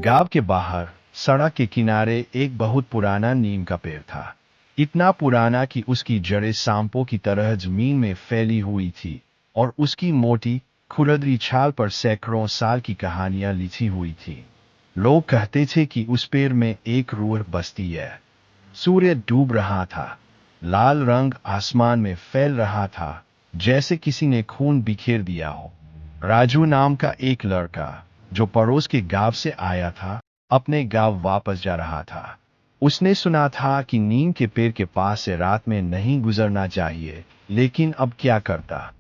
गांव के बाहर सड़क के किनारे एक बहुत पुराना नीम का पेड़ था। इतना पुराना कि उसकी जड़ें सांपों की तरह जमीन में फैली हुई थी और उसकी मोटी खुरदरी छाल पर सैकड़ों साल की कहानियां लिखी हुई थी। लोग कहते थे कि उस पेड़ में एक रूह बसती है। सूर्य डूब रहा था। लाल रंग आसमान में फैल रहा था, जैसे किसी ने खून बिखेर दिया हो। राजू नाम का एक लड़का, जो पड़ोस के गांव से आया था, अपने गांव वापस जा रहा था। उसने सुना था कि नीम के पेड़ के पास से रात में नहीं गुजरना चाहिए, लेकिन अब क्या करता।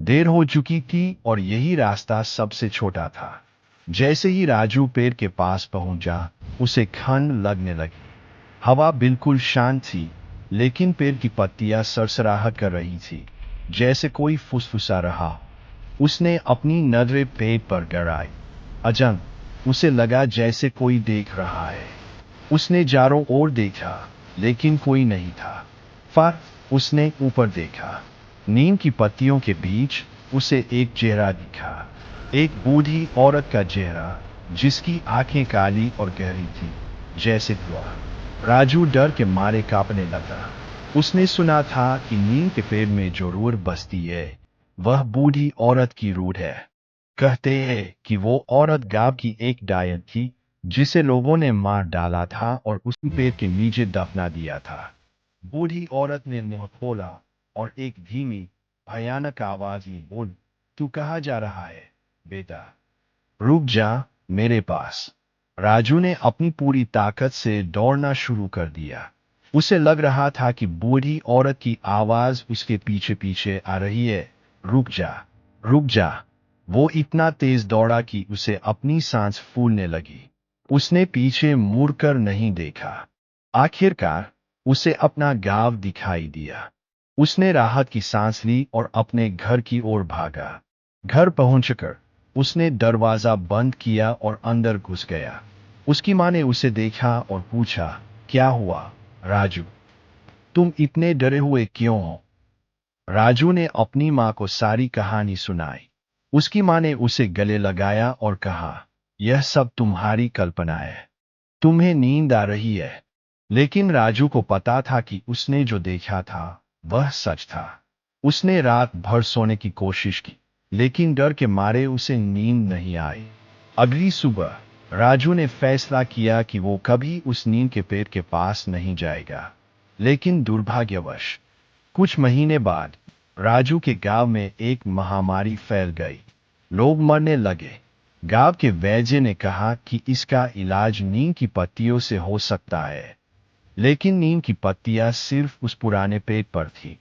देर हो चुकी थी और यही रास्ता सबसे छोटा था। जैसे ही राजू पेड़ के पास पहुंचा, उसे ठंड लगने लगी। हवा बिल्कुल शांत थी, लेकिन पेड़ की पत्तियां सरसराहट कर रही थी, जैसे कोई फुसफुसा रहा। उसने अपनी नजरें पेड़ पर गड़ाई। अचानक उसे लगा जैसे कोई देख रहा है। उसने चारों ओर देखा, लेकिन कोई नहीं था। फिर उसने ऊपर देखा। नीम की पत्तियों के बीच उसे एक चेहरा दिखा। एक बूढ़ी औरत का चेहरा, जिसकी आंखें काली और गहरी थी, जैसे धुआं। राजू डर के मारे कांपने लगा। उसने सुना था कि नीम के पेड़ में जो रूह बसती है, वह बूढ़ी औरत की रूह है। कहते हैं कि वो औरत गांव की एक डायन थी, जिसे लोगों ने मार डाला था और उसी पेड़ के नीचे दफना दिया था। बूढ़ी औरत ने मुंह खोला और एक धीमी, भयानक आवाज में बोली, तू कहाँ जा रहा है, बेटा? रुक जा, मेरे पास। राजू ने अपनी पूरी ताकत से दौड़ना शुरू कर दिया। उसे लग रहा था कि बूढ़ी औरत की आवाज उसके पीछे पीछे आ रही है। रुक जा, रुक जा। वो इतना तेज दौड़ा कि उसे अपनी सांस फूलने लगी। उसने पीछे मुड़कर नहीं देखा। आखिरकार उसे अपना गांव दिखाई दिया। उसने राहत की सांस ली और अपने घर की ओर भागा। घर पहुंचकर उसने दरवाजा बंद किया और अंदर घुस गया। उसकी मां ने उसे देखा और पूछा, क्या हुआ राजू? तुम इतने डरे हुए क्यों हो? राजू ने अपनी मां को सारी कहानी सुनाई। उसकी मां ने उसे गले लगाया और कहा, यह सब तुम्हारी कल्पना है। तुम्हें नींद आ रही है। लेकिन राजू को पता था कि उसने जो देखा था, वह सच था। उसने रात भर सोने की कोशिश की, लेकिन डर के मारे उसे नींद नहीं आई। अगली सुबह राजू ने फैसला किया कि वो कभी उस नीम के पेड़ के पास नहीं जाएगा। लेकिन दुर्भाग्यवश कुछ महीने बाद राजू के गांव में एक महामारी फैल गई। लोग मरने लगे। गांव के वैद्य ने कहा कि इसका इलाज नीम की पत्तियों से हो सकता है, लेकिन नीम की पत्तियां सिर्फ उस पुराने पेड़ पर थी।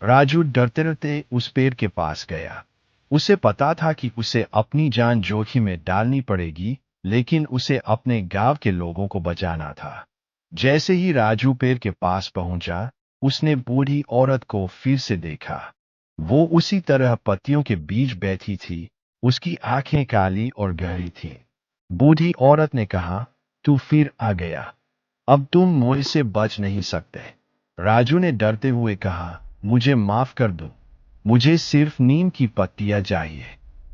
राजू डरते डरते उस पेड़ के पास गया। उसे पता था कि उसे अपनी जान जोखिम में डालनी पड़ेगी, लेकिन उसे अपने गांव के लोगों को बचाना था। जैसे ही राजू पेड़ के पास पहुंचा, उसने बूढ़ी औरत को फिर से देखा। वो उसी तरह पत्तियों के बीच बैठी थी। उसकी आंखें काली और गहरी थीं। बूढ़ी औरत ने कहा, तू फिर आ गया। अब तुम मुझसे बच नहीं सकते। राजू ने डरते हुए कहा, मुझे माफ कर दो। मुझे सिर्फ नीम की पत्तियां चाहिए।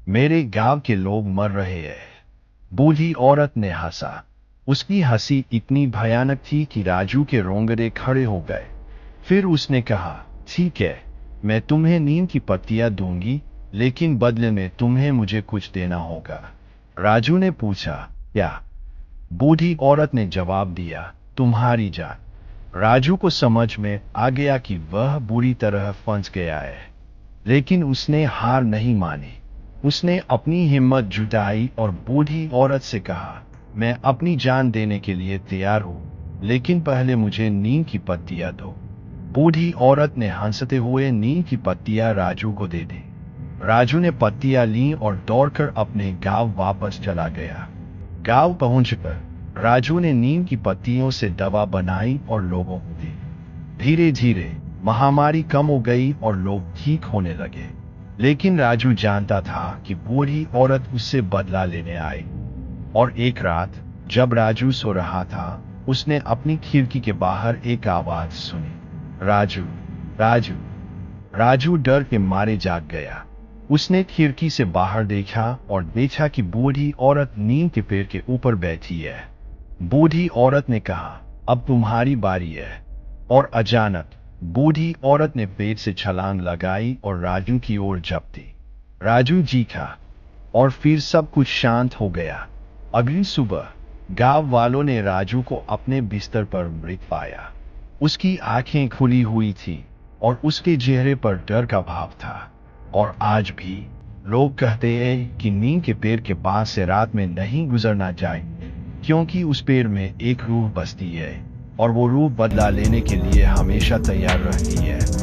मेरे गांव के लोग मर रहे हैं। बूढ़ी औरत ने हंसा। उसकी हंसी इतनी भयानक थी कि राजू के रोंगटे खड़े हो गए। फिर उसने कहा, ठीक है, मैं तुम्हें नीम की पत्तियां दूंगी, लेकिन बदले में तुम्हें मुझे कुछ देना होगा। राजू ने पूछा, क्या? बूढ़ी औरत ने जवाब दिया, तुम्हारी जान। राजू को समझ में आ गया कि वह बुरी तरह फंस गया है, लेकिन उसने हार नहीं मानी। उसने अपनी हिम्मत जुटाई और बूढ़ी औरत से कहा, मैं अपनी जान देने के लिए तैयार हूं, लेकिन पहले मुझे नीम की पत्तियां दो। बूढ़ी औरत ने हंसते हुए नीम की पत्तियां राजू को दे दी। राजू ने पत्तियां ली और दौड़कर अपने गांव वापस चला गया। गांव पहुंचकर राजू ने नीम की पत्तियों से दवा बनाई और लोगों को दी। धीरे धीरे महामारी कम हो गई और लोग ठीक होने लगे। लेकिन राजू जानता था कि बूढ़ी औरत उससे बदला लेने आई। और एक रात जब राजू सो रहा था, उसने अपनी खिड़की के बाहर एक आवाज सुनी, राजू, राजू। राजू डर के मारे जाग गया। उसने खिड़की से बाहर देखा और देखा कि बूढ़ी औरत नीम के पेड़ के ऊपर बैठी है। बूढ़ी औरत ने कहा, अब तुम्हारी बारी है। और अचानक बूढ़ी औरत ने पेड़ से छलांग लगाई और राजू की ओर झपटी। राजू जीता और फिर सब कुछ शांत हो गया। अगली सुबह गांव वालों ने राजू को अपने बिस्तर पर मृत पाया। उसकी आंखें खुली हुई थी और उसके चेहरे पर डर का भाव था। और आज भी लोग कहते हैं कि नीम के पेड़ के पास से रात में नहीं गुजरना चाहिए, क्योंकि उस पेड़ में एक रूह बसती है और वो रूह बदला लेने के लिए हमेशा तैयार रहती है।